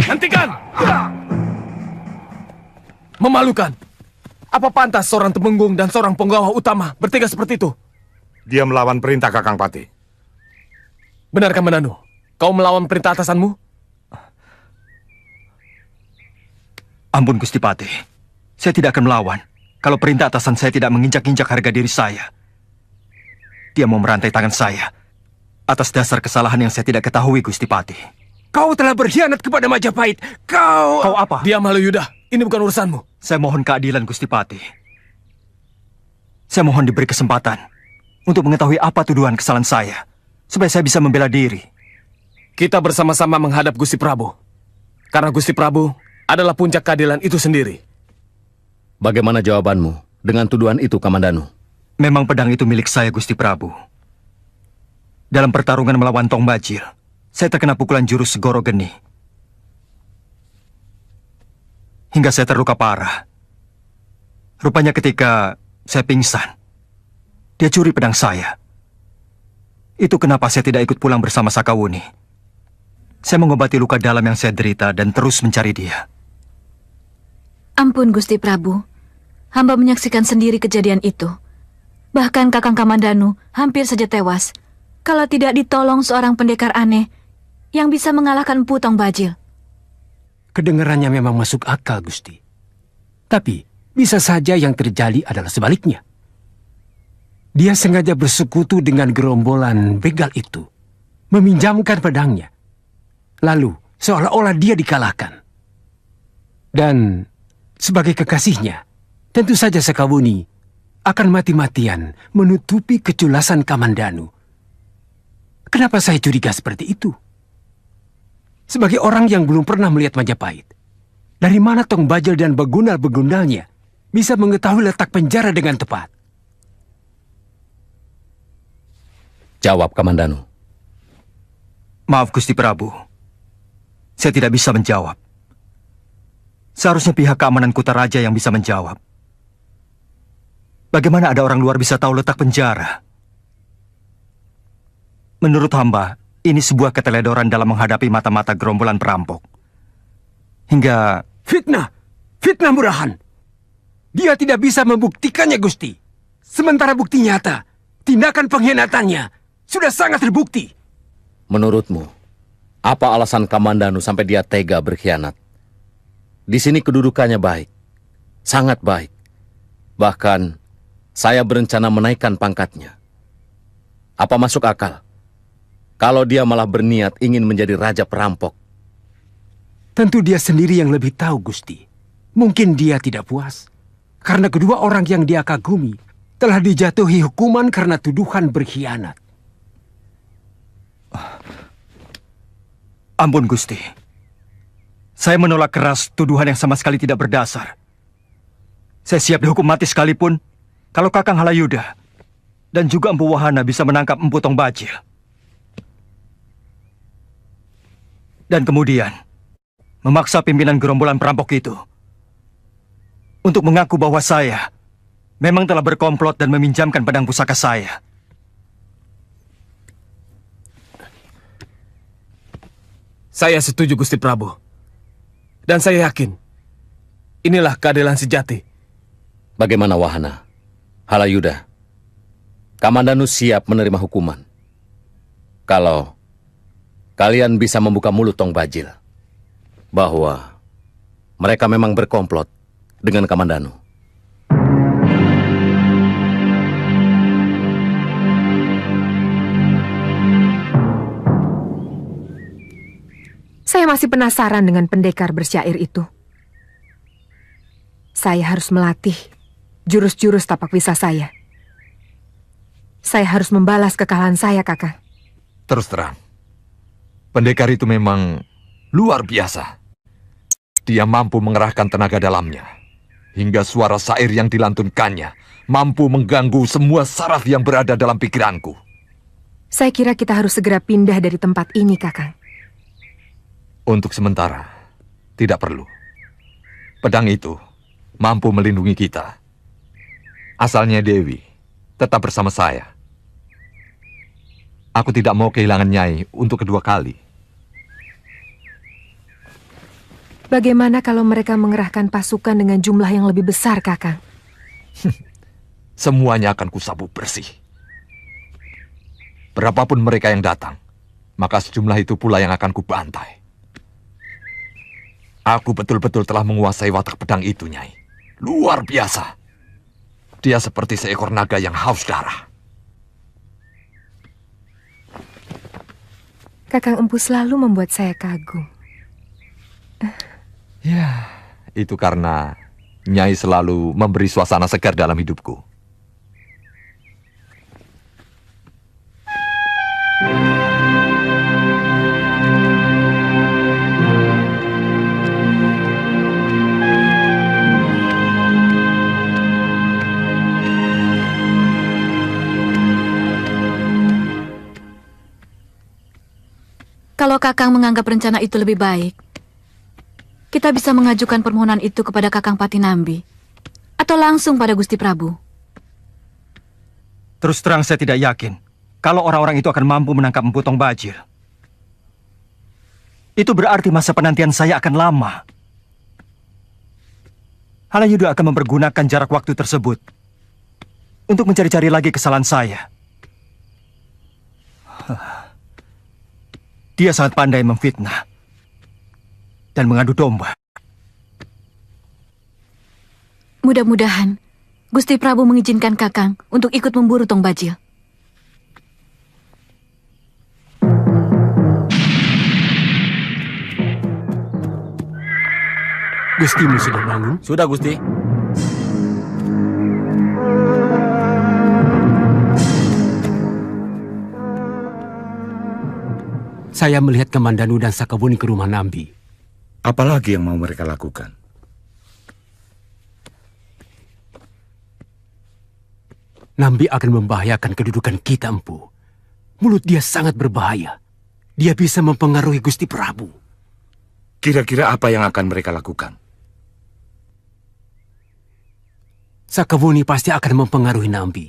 Hentikan! Memalukan. Apa pantas seorang Temenggung dan seorang penggawa utama bertiga seperti itu? Dia melawan perintah Kakang Patih. Benar Kamandanu? Kau melawan perintah atasanmu? Ampun Gusti Patih. Saya tidak akan melawan. kalau perintah atasan saya tidak menginjak-injak harga diri saya. Dia mau merantai tangan saya atas dasar kesalahan yang saya tidak ketahui, Gusti Patih. Kau telah berkhianat kepada Majapahit. Kau apa? Diam, Halayuda. Ini bukan urusanmu. Saya mohon keadilan, Gusti Patih. Saya mohon diberi kesempatan untuk mengetahui apa tuduhan kesalahan saya, supaya saya bisa membela diri. Kita bersama-sama menghadap Gusti Prabu. Karena Gusti Prabu adalah puncak keadilan itu sendiri. Bagaimana jawabanmu dengan tuduhan itu, Kamandanu? Memang pedang itu milik saya, Gusti Prabu. Dalam pertarungan melawan Tong Bajil, saya terkena pukulan jurus Segoro Geni. Hingga saya terluka parah. Rupanya ketika saya pingsan, dia curi pedang saya. Itu kenapa saya tidak ikut pulang bersama Sakawuni. Saya mengobati luka dalam yang saya derita dan terus mencari dia. Ampun, Gusti Prabu. Hamba menyaksikan sendiri kejadian itu. Bahkan Kakang Kamandanu hampir saja tewas kalau tidak ditolong seorang pendekar aneh yang bisa mengalahkan Empu Tong Bajil. Kedengarannya memang masuk akal, Gusti. Tapi bisa saja yang terjadi adalah sebaliknya. Dia sengaja bersekutu dengan gerombolan begal itu, meminjamkan pedangnya. Lalu seolah-olah dia dikalahkan. Dan sebagai kekasihnya, tentu saja Sakawuni akan mati-matian menutupi keculasan Kamandanu. Kenapa saya curiga seperti itu? Sebagai orang yang belum pernah melihat Majapahit, dari mana Tong Bajil dan begundal-begundalnya bisa mengetahui letak penjara dengan tepat? Jawab, Kamandanu. Maaf, Gusti Prabu. Saya tidak bisa menjawab. Seharusnya pihak keamanan Kutaraja yang bisa menjawab. Bagaimana ada orang luar bisa tahu letak penjara? Menurut hamba, ini sebuah keteledoran dalam menghadapi mata-mata gerombolan perampok. Hingga... Fitnah! Fitnah murahan! Dia tidak bisa membuktikannya, Gusti. Sementara bukti nyata, tindakan pengkhianatannya sudah sangat terbukti. Menurutmu, apa alasan Kamandanu sampai dia tega berkhianat? Di sini kedudukannya baik, sangat baik. Bahkan, saya berencana menaikkan pangkatnya. Apa masuk akal kalau dia malah berniat ingin menjadi raja perampok? Tentu dia sendiri yang lebih tahu, Gusti. Mungkin dia tidak puas karena kedua orang yang dia kagumi telah dijatuhi hukuman karena tuduhan berkhianat. Ampun, Gusti. Saya menolak keras tuduhan yang sama sekali tidak berdasar. Saya siap dihukum mati sekalipun kalau Kakang Halayuda dan juga Empu Wahana bisa menangkap Empu Tong Bajil. Dan kemudian memaksa pimpinan gerombolan perampok itu untuk mengaku bahwa saya memang telah berkomplot dan meminjamkan pedang pusaka saya. Saya setuju, Gusti Prabu. Dan saya yakin inilah keadilan sejati. Bagaimana Wahana? Halayuda, Kamandanu siap menerima hukuman kalau kalian bisa membuka mulut Tong Bajil bahwa mereka memang berkomplot dengan Kamandanu. Saya masih penasaran dengan pendekar bersyair itu. Saya harus melatih jurus-jurus tapak wisa saya. Saya harus membalas kekalahan saya, Kakang. Terus terang, pendekar itu memang luar biasa. Dia mampu mengerahkan tenaga dalamnya, hingga suara syair yang dilantunkannya mampu mengganggu semua saraf yang berada dalam pikiranku. Saya kira kita harus segera pindah dari tempat ini, Kakang. Untuk sementara, tidak perlu. Pedang itu mampu melindungi kita. Asalnya Dewi tetap bersama saya. Aku tidak mau kehilangan Nyai untuk kedua kali. Bagaimana kalau mereka mengerahkan pasukan dengan jumlah yang lebih besar, Kakang? Semuanya akan kusabuk bersih. Berapapun mereka yang datang, maka sejumlah itu pula yang akan kubantai. Aku betul-betul telah menguasai watak pedang itu, Nyai. Luar biasa. Dia seperti seekor naga yang haus darah. Kakang Empu selalu membuat saya kagum. Ya, itu karena Nyai selalu memberi suasana segar dalam hidupku. Kalau Kakang menganggap rencana itu lebih baik, kita bisa mengajukan permohonan itu kepada Kakang Patinambi atau langsung pada Gusti Prabu. Terus terang saya tidak yakin kalau orang-orang itu akan mampu menangkap Empu Tong Bajil. Itu berarti masa penantian saya akan lama. Halayuda akan mempergunakan jarak waktu tersebut untuk mencari-cari lagi kesalahan saya. Dia sangat pandai memfitnah dan mengadu domba. Mudah-mudahan Gusti Prabu mengizinkan Kakang untuk ikut memburu Tong Bajil. Gustimu sudah bangun? Sudah, Gusti. Saya melihat Kamandanu dan Sakawuni ke rumah Nambi. Apalagi yang mau mereka lakukan? Nambi akan membahayakan kedudukan kita, Empu. Mulut dia sangat berbahaya. Dia bisa mempengaruhi Gusti Prabu. Kira-kira apa yang akan mereka lakukan? Sakawuni pasti akan mempengaruhi Nambi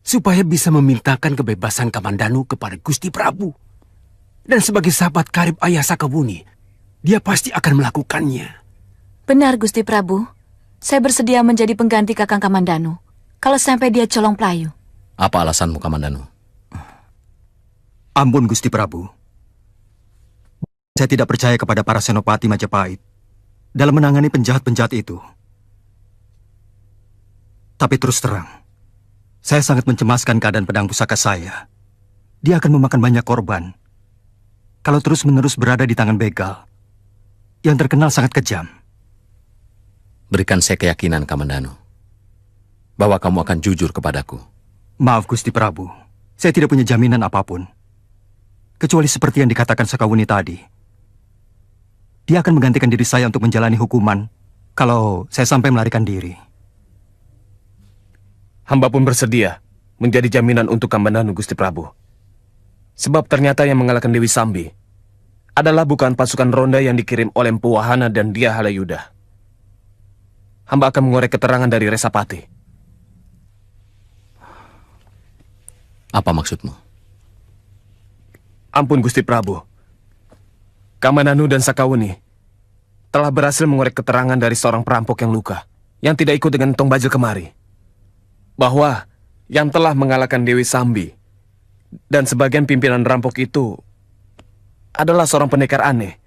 supaya bisa memintakan kebebasan Kamandanu kepada Gusti Prabu. Dan sebagai sahabat karib ayah Sakawuni, dia pasti akan melakukannya. Benar, Gusti Prabu. Saya bersedia menjadi pengganti Kakang Kamandanu kalau sampai dia colong pelayu. Apa alasanmu, Kamandanu? Ampun, Gusti Prabu. Saya tidak percaya kepada para senopati Majapahit dalam menangani penjahat-penjahat itu. Tapi terus terang, saya sangat mencemaskan keadaan pedang pusaka saya. Dia akan memakan banyak korban kalau terus-menerus berada di tangan begal yang terkenal sangat kejam. Berikan saya keyakinan, Kamandanu, bahwa kamu akan jujur kepadaku. Maaf, Gusti Prabu. Saya tidak punya jaminan apapun. Kecuali seperti yang dikatakan Sakawuni tadi. Dia akan menggantikan diri saya untuk menjalani hukuman kalau saya sampai melarikan diri. Hamba pun bersedia menjadi jaminan untuk Kamandanu, Gusti Prabu. Sebab ternyata yang mengalahkan Dewi Sambi adalah bukan pasukan ronda yang dikirim oleh Empu Wahana dan dia Halayuda. Hamba akan mengorek keterangan dari Resapati. Apa maksudmu? Ampun, Gusti Prabu. Kamandanu dan Sakawuni telah berhasil mengorek keterangan dari seorang perampok yang luka, yang tidak ikut dengan Tong Bajil kemari. Bahwa yang telah mengalahkan Dewi Sambi dan sebagian pimpinan rampok itu adalah seorang pendekar aneh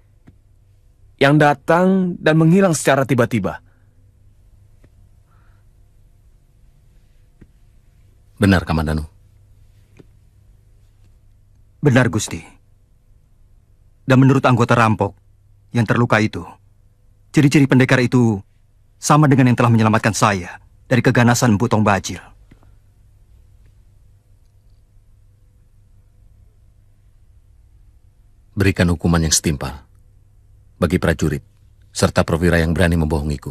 yang datang dan menghilang secara tiba-tiba. Benar, Kamandanu? Benar, Gusti. Dan menurut anggota rampok yang terluka itu, ciri-ciri pendekar itu sama dengan yang telah menyelamatkan saya dari keganasan Empu Tong Bajil. Berikan hukuman yang setimpal bagi prajurit serta perwira yang berani membohongiku.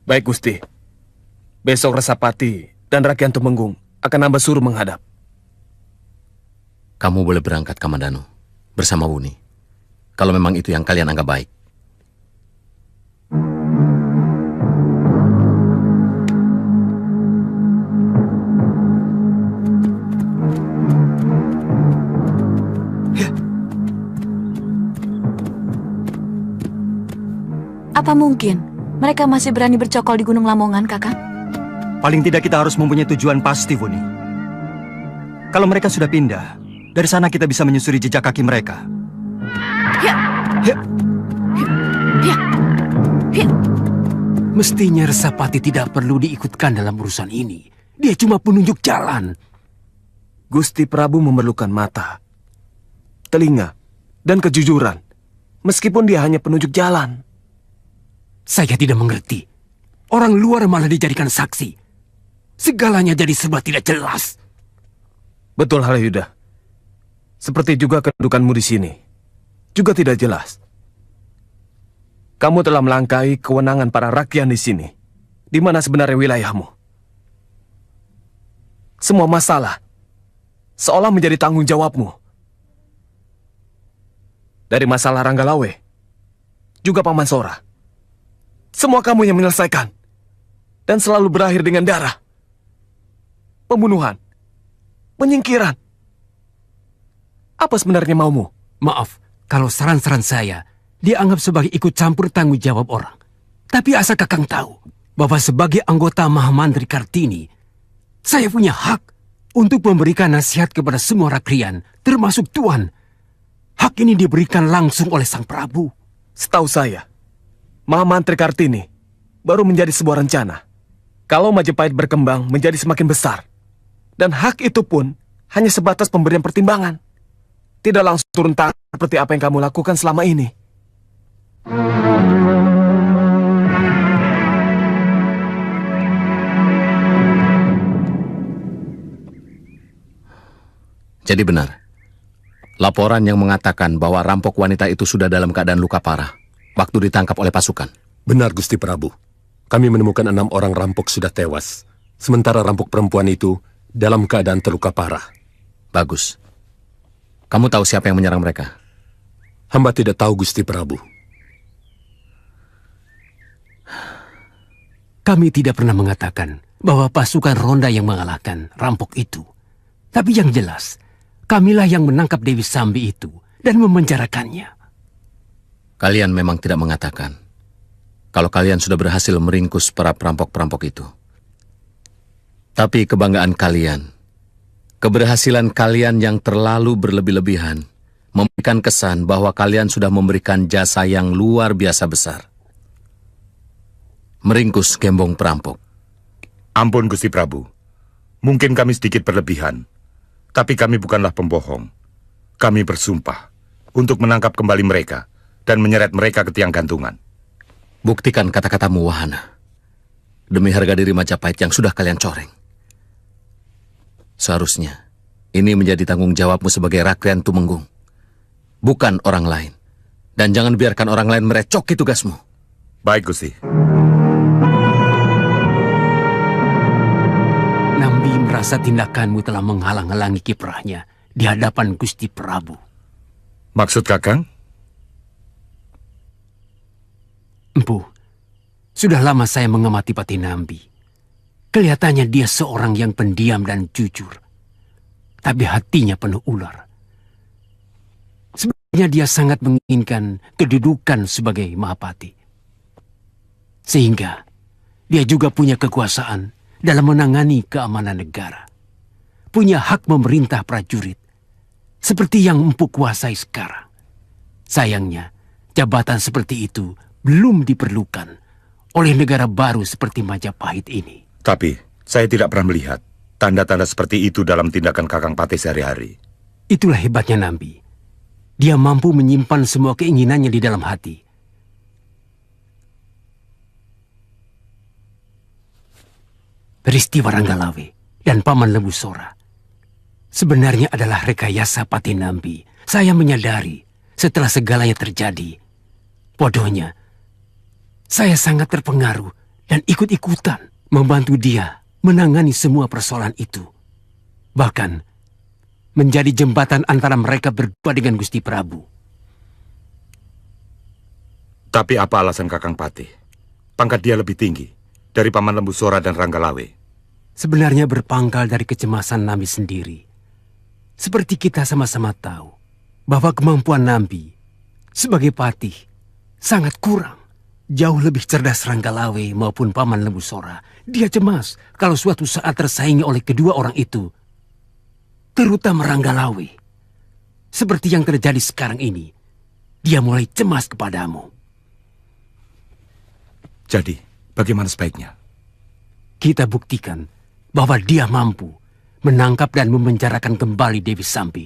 Baik, Gusti. Besok Resapati dan Rakyat Tumenggung akan hamba suruh menghadap. Kamu boleh berangkat, Kamandanu, bersama Wuni, kalau memang itu yang kalian anggap baik. Apa mungkin mereka masih berani bercokol di Gunung Lamongan, Kakang? Paling tidak kita harus mempunyai tujuan pasti, Wuni. Kalau mereka sudah pindah, dari sana kita bisa menyusuri jejak kaki mereka. Ya. Ya. Ya. Ya. Mestinya Resapati tidak perlu diikutkan dalam urusan ini. Dia cuma penunjuk jalan. Gusti Prabu memerlukan mata, telinga, dan kejujuran. Meskipun dia hanya penunjuk jalan. Saya tidak mengerti. Orang luar malah dijadikan saksi. Segalanya jadi serba tidak jelas. Betul, Halayuda. Seperti juga kedudukanmu di sini. Juga tidak jelas. Kamu telah melangkahi kewenangan para rakyat di sini. Di mana sebenarnya wilayahmu? Semua masalah seolah menjadi tanggung jawabmu. Dari masalah Ranggalawe, juga Paman Sora. Semua kamu yang menyelesaikan. Dan selalu berakhir dengan darah. Pembunuhan. Penyingkiran. Apa sebenarnya maumu? Maaf, kalau saran-saran saya dianggap sebagai ikut campur tanggung jawab orang. Tapi asal Kakang tahu bahwa sebagai anggota Mahamantri Kartini, saya punya hak untuk memberikan nasihat kepada semua rakrian, termasuk Tuan. Hak ini diberikan langsung oleh Sang Prabu. Setahu saya, Mahamantri Kartini baru menjadi sebuah rencana. Kalau Majapahit berkembang menjadi semakin besar. Dan hak itu pun hanya sebatas pemberian pertimbangan. Tidak langsung turun tangan seperti apa yang kamu lakukan selama ini. Jadi benar, laporan yang mengatakan bahwa rampok wanita itu sudah dalam keadaan luka parah waktu ditangkap oleh pasukan. Benar, Gusti Prabu. Kami menemukan 6 orang rampok sudah tewas. Sementara rampok perempuan itu dalam keadaan terluka parah. Bagus. Kamu tahu siapa yang menyerang mereka? Hamba tidak tahu, Gusti Prabu. Kami tidak pernah mengatakan bahwa pasukan ronda yang mengalahkan rampok itu. Tapi yang jelas, kamilah yang menangkap Dewi Sambi itu dan memenjarakannya. Kalian memang tidak mengatakan kalau kalian sudah berhasil meringkus para perampok-perampok itu. Tapi kebanggaan kalian, keberhasilan kalian yang terlalu berlebih-lebihan, memberikan kesan bahwa kalian sudah memberikan jasa yang luar biasa besar. Meringkus gembong perampok. Ampun, Gusti Prabu. Mungkin kami sedikit berlebihan, tapi kami bukanlah pembohong. Kami bersumpah untuk menangkap kembali mereka dan menyeret mereka ke tiang gantungan. Buktikan kata-katamu, Wahana. Demi harga diri Majapahit yang sudah kalian coreng. Seharusnya ini menjadi tanggung jawabmu sebagai Rakrian Tumenggung, bukan orang lain. Dan jangan biarkan orang lain merecoki tugasmu. Baik, Gusti. Nambi merasa tindakanmu telah menghalang-halangi kiprahnya di hadapan Gusti Prabu. Maksud Kakang? Empu, sudah lama saya mengamati Pati Nambi. Kelihatannya dia seorang yang pendiam dan jujur. Tapi hatinya penuh ular. Sebenarnya dia sangat menginginkan kedudukan sebagai Mahapati. Sehingga dia juga punya kekuasaan dalam menangani keamanan negara. Punya hak memerintah prajurit. Seperti yang Empu kuasai sekarang. Sayangnya, jabatan seperti itu belum diperlukan oleh negara baru seperti Majapahit ini. Tapi, saya tidak pernah melihat tanda-tanda seperti itu dalam tindakan Kakang Patih sehari-hari. Itulah hebatnya Nambi. Dia mampu menyimpan semua keinginannya di dalam hati. Peristiwa Ranggalawe dan Paman Lembu Sora sebenarnya adalah rekayasa Pati Nambi. Saya menyadari setelah segalanya terjadi. Bodohnya, saya sangat terpengaruh dan ikut-ikutan membantu dia menangani semua persoalan itu. Bahkan menjadi jembatan antara mereka berdua dengan Gusti Prabu. Tapi apa alasan Kakang Patih? Pangkat dia lebih tinggi dari Paman Lembu Sora dan Ranggalawe. Sebenarnya berpangkal dari kecemasan Nambi sendiri. Seperti kita sama-sama tahu bahwa kemampuan Nambi sebagai patih sangat kurang. Jauh lebih cerdas Ranggalawe maupun Paman Lembu Sora. Dia cemas kalau suatu saat tersaingi oleh kedua orang itu. Terutama Ranggalawe. Seperti yang terjadi sekarang ini. Dia mulai cemas kepadamu. Jadi, Bagaimana sebaiknya? Kita buktikan bahwa dia mampu menangkap dan memenjarakan kembali Dewi Sambi.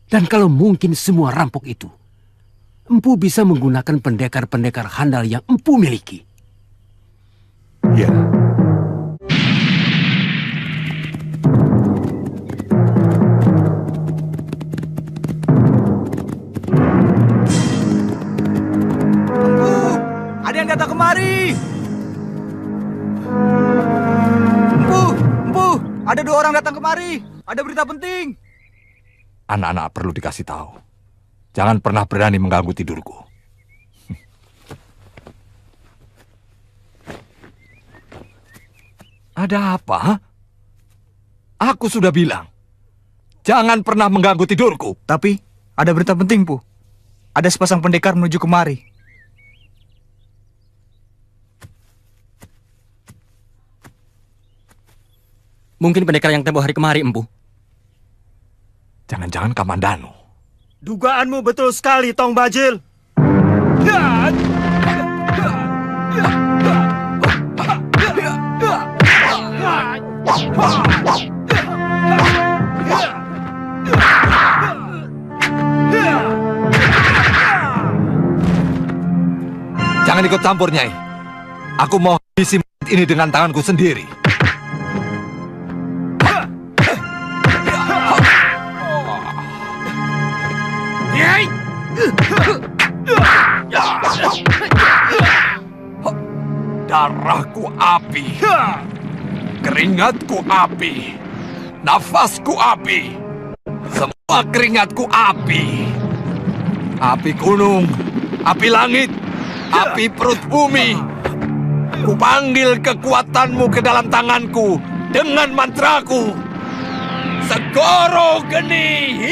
Dan kalau mungkin semua rampok itu, Empu bisa menggunakan pendekar-pendekar handal yang Empu miliki. Ya. Ada yang datang kemari. Empu, ada 2 orang datang kemari. Ada berita penting. Anak-anak perlu dikasih tahu. Jangan pernah berani mengganggu tidurku. Ada apa? Aku sudah bilang, jangan pernah mengganggu tidurku. Tapi, ada berita penting, Pu. Ada sepasang pendekar menuju kemari. Mungkin pendekar yang tempoh hari kemari, Empu. Jangan-jangan Kamandanu. Dugaanmu betul sekali, Tong Bajil. Jangan ikut campur, Nyai. Aku mau habisi ini dengan tanganku sendiri. Darahku api, keringatku api, nafasku api, semua keringatku api. Api gunung, api langit, api perut bumi. Kupanggil kekuatanmu ke dalam tanganku dengan mantraku. Segoro geni.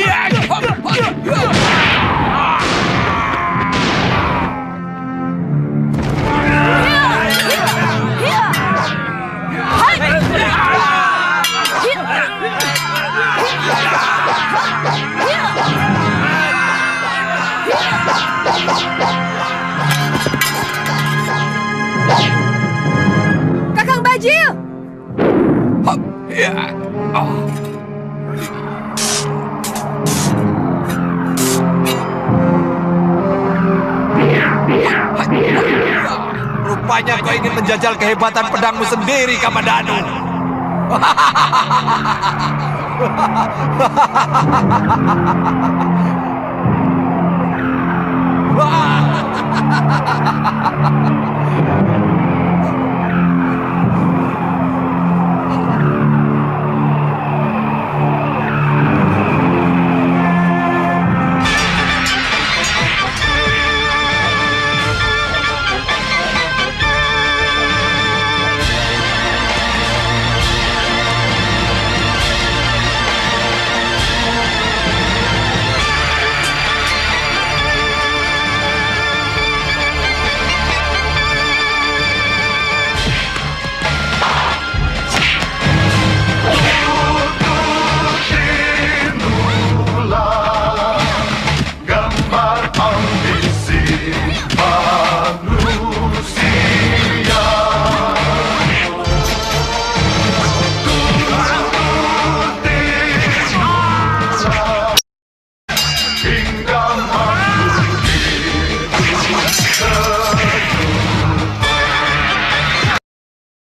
Kakang Bajil! Rupanya kau ingin menjajal kehebatan pedangmu sendiri, Kamandanu.